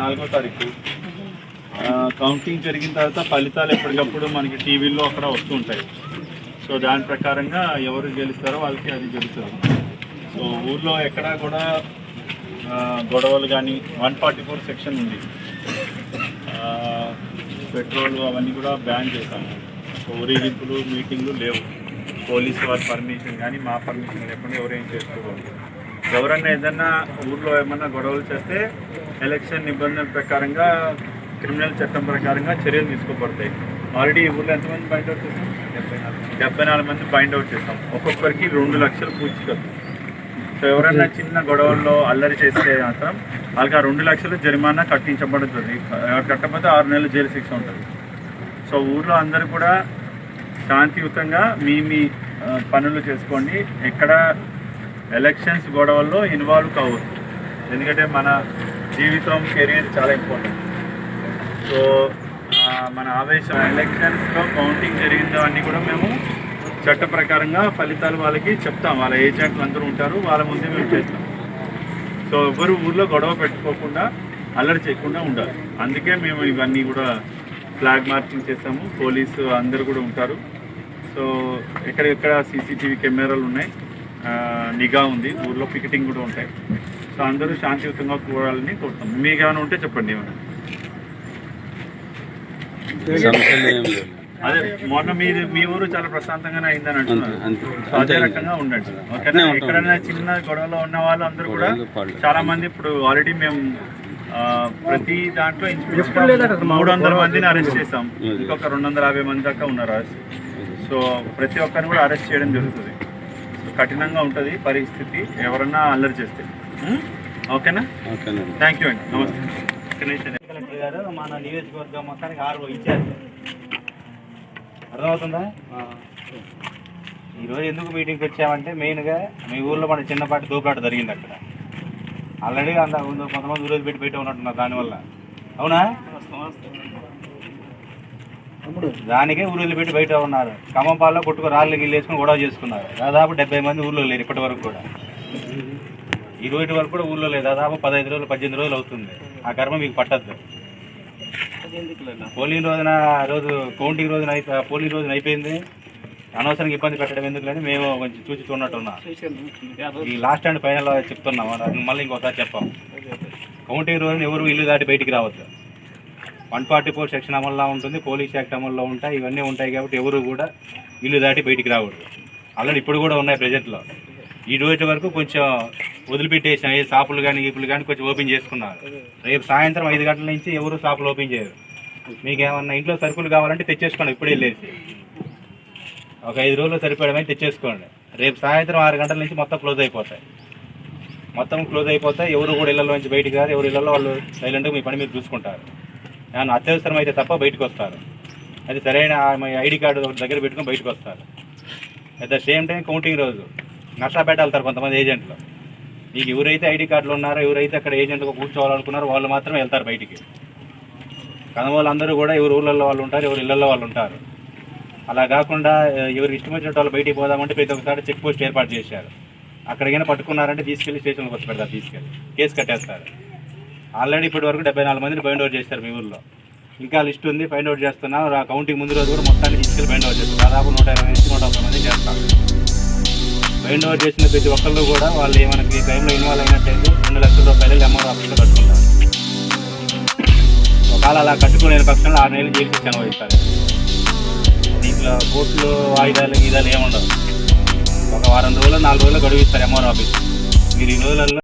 4వ తారీఖు. కౌంటింగ్ జరిగిన తర్వాత ఫలితాలు ఎప్పటికప్పుడు మనకి టీవీల్లో అక్కడ వస్తూ ఉంటాయి. సో దాని ప్రకారంగా ఎవరు గెలుస్తారో వాళ్ళకి అది జరుగుతుంది. సో ఊర్లో ఎక్కడా కూడా గొడవలు కానీ 144 సెక్షన్ ఉంది. పెట్రోల్ అవన్నీ కూడా బ్యాన్ చేశాము. సో ఊరేగింపులు మీటింగ్లు లేవు. పోలీసు వారి పర్మిషన్ కానీ మా పర్మిషన్ లేకుండా ఎవరేం చేసుకోకూడదు. ఎవరన్నా ఏదన్నా ఊర్లో ఏమన్నా గొడవలు చేస్తే ఎలక్షన్ నిబంధనల ప్రకారంగా క్రిమినల్ చట్టం ప్రకారంగా చర్యలు తీసుకోబడతాయి. ఆల్రెడీ ఈ ఊళ్ళో ఎంతమంది బైండ్ అవుట్ చేస్తాం? 74 మంది బైండ్ అవుట్ చేస్తాం. ఒక్కొక్కరికి 2 లక్షలు పూచికత్తు. సో ఎవరైనా చిన్న గొడవల్లో అల్లరి చేస్తే మాత్రం వాళ్ళకి ఆ 2 లక్షలు జరిమానా కట్టించబడుతుంది. ఎవరు కట్టకపోతే 6 నెలలు జైలు శిక్ష ఉంటుంది. సో ఊర్లో అందరూ కూడా శాంతియుతంగా మీ పనులు చేసుకోండి. ఎక్కడ ఎలక్షన్స్ గొడవల్లో ఇన్వాల్వ్ కావద్దు. ఎందుకంటే మన జీవితం కెరీర్ చాలా ఇంపార్టెంట్. సో మన ఆవేశం ఎలక్షన్స్లో కౌంటింగ్ జరిగిందో అన్నీ కూడా మేము చట్ట ప్రకారంగా ఫలితాలు వాళ్ళకి చెప్తాం. వాళ్ళ ఏజెంట్లు అందరూ ఉంటారు, వాళ్ళ ముందే మేము చేస్తాం. సో ఎవరు ఊర్లో గొడవ పెట్టుకోకుండా అల్లరి చేయకుండా ఉండాలి. అందుకే మేము ఇవన్నీ కూడా ఫ్లాగ్ మార్చింగ్ చేస్తాము. పోలీసు అందరూ కూడా ఉంటారు. సో ఎక్కడెక్కడ సీసీటీవీ కెమెరాలు ఉన్నాయి, నిఘా ఉంది, ఊర్లో పికెటింగ్ కూడా ఉంటాయి. సో అందరూ శాంతియుతంగా కూడాలని కోరుతాం. మీకు ఏమైనా ఉంటే చెప్పండి. ఏమైనా అదే మొన్న మీ ఊరు చాలా ప్రశాంతంగానే అయిందని అంటున్నారు. అదే రకంగా ఉండండి, ఓకేనా? ఎక్కడైనా చిన్న గొడవలో ఉన్న వాళ్ళు అందరూ కూడా చాలా మంది ఇప్పుడు ఆల్రెడీ మేము ప్రతి దాంట్లో 300 మందిని అరెస్ట్ చేసాం. ఇంకొక 250 మంది దాకా ఉన్నారు అరెస్ట్. సో ప్రతి ఒక్కరిని కూడా అరెస్ట్ చేయడం జరుగుతుంది. కఠినంగా ఉంటుంది పరిస్థితి ఎవరన్నా అల్లరి చేస్తే. ఓకేనా? థ్యాంక్ యూ అండి. నమస్తే. కలెక్టర్ గారు మన నియోజకవర్గం మొత్తానికి 6 ఇచ్చారు. అర్థమవుతుందా? ఈరోజు ఎందుకు మీటింగ్కి వచ్చామంటే మెయిన్గా మీ ఊళ్ళో మన చిన్నపాటి దూపులాట జరిగింది. అక్కడ ఆల్రెడీ కొంతమంది ఊరోజు పెట్టి బయట ఉన్నట్టున్నారు. దానివల్ల అవునా? దానికే ఊళ్ళో పెట్టి బయట ఉన్నారు. ఖమ్మంపాల్లో కొట్టుకు రాళ్ళు గిల్లు వేసుకుని గొడవ చేసుకున్నారు. దాదాపు 70 మంది ఊళ్ళో లేరు ఇప్పటి వరకు కూడా. ఈ రోజు వరకు కూడా ఊళ్ళో లేదు. దాదాపు 15 రోజులు 18 రోజులు అవుతుంది. ఆ కర్మ మీకు పట్టద్దు. పోలింగ్ రోజున కౌంటింగ్ రోజున పోలింగ్ రోజున అయిపోయింది. అనవసరంగా ఇబ్బంది పెట్టడం ఎందుకు లేదు. మేము కొంచెం చూసి చూడట్టున్నాం. ఈ లాస్ట్ అండ్ ఫైనల్ చెప్తున్నాం. మళ్ళీ ఇంకోసారి చెప్పాం. కౌంటింగ్ రోజున ఎవరు ఇల్లు దాటి బయటికి రావద్దు. 144 సెక్షన్ అమల్లో ఉంటుంది, పోలీస్ యాక్ట్ అమల్లో ఉంటాయి, ఇవన్నీ ఉంటాయి. కాబట్టి ఎవరు కూడా ఇల్లు దాటి బయటికి రాకూడదు. ఆల్రెడీ ఇప్పుడు కూడా ఉన్నాయి ప్రజెంట్లో. ఈ రోజు వరకు కొంచెం వదిలిపెట్టేసాం. ఏ షాపులు కానీ గీపులు కానీ కొంచెం ఓపెన్ చేసుకున్నారు. రేపు సాయంత్రం 5 గంటల నుంచి ఎవరు షాపులు ఓపెన్ చేయరు. మీకు ఏమన్నా ఇంట్లో సరుకులు కావాలంటే తెచ్చేసుకోండి. ఇప్పుడు వెళ్ళేసి ఒక 5 రోజులు సరిపోవడమే తెచ్చేసుకోండి. రేపు సాయంత్రం 6 గంటల నుంచి మొత్తం క్లోజ్ అయిపోతాయి. ఎవరు కూడా ఇళ్లలో నుంచి బయటికి రారు. ఎవరు ఇళ్లలో వాళ్ళు సైలెంట్గా మీ పని మీరు చూసుకుంటారు. ఏమన్నా అత్యవసరం అయితే తప్ప బయటకు వస్తారు. అది సరైన ఐడి కార్డు దగ్గర పెట్టుకుని బయటకు వస్తారు. At the same time counting రోజు నష్టపేట వెళ్తారు కొంతమంది ఏజెంట్లు. మీకు ఎవరైతే ఐడి కార్డులు ఉన్నారో, ఎవరైతే అక్కడ ఏజెంట్గా కూర్చోవాలనుకున్నారో వాళ్ళు మాత్రమే వెళ్తారు బయటికి. కనవాళ్ళందరూ కూడా ఎవరు ఊళ్ళల్లో వాళ్ళు ఉంటారు, ఎవరు ఇళ్లలో వాళ్ళు ఉంటారు. అలా కాకుండా ఎవరికి ఇష్టం వచ్చినట్టు వాళ్ళు బయటికి పోదామంటే ప్రతి ఒక్కసారి చెక్ పోస్ట్ ఏర్పాటు చేశారు. అక్కడికైనా పట్టుకున్నారంటే తీసుకెళ్లి స్టేషన్కి వచ్చి పెడతారు. తీసుకెళ్ళి కేసు కట్టేస్తారు. ఆల్రెడీ ఇప్పటి వరకు 79 మందిని బైండ్ అవుట్ చేస్తారు మీ ఊళ్ళో. ఇంకా లిస్ట్ ఉంది, బైండ్ అవుట్ చేస్తున్నాం. కౌంటింగ్ ముందు రోజు కూడా మొత్తాన్ని తీసుకెళ్ళి బైండ్ అవుట్ చేస్తారు. దాదాపు 120 నుంచి 130 మంది చేస్తారు. బైండ్ అవుట్ చేసిన ప్రతి ఒక్కళ్ళు కూడా వాళ్ళు మనకి ఈ టైంలో ఇన్వాల్వ్ అయినట్టయితే 2 లక్షల రూపాయలు ఎంఆర్ ఆఫీస్లో కట్టుకుంటారు. ఒకవేళ అలా కట్టుకునే పక్షంలో 6 నెలలు జైలు శిక్ష అనుభవిస్తారు. దీంట్లో కోర్టులు వాయిదాలు గీదాలు ఏముండవు. ఒక వారం రోజులు 4 రోజులు గడువు ఇస్తారు ఎంఆర్ ఆఫీస్. మీరు ఈ రోజులలో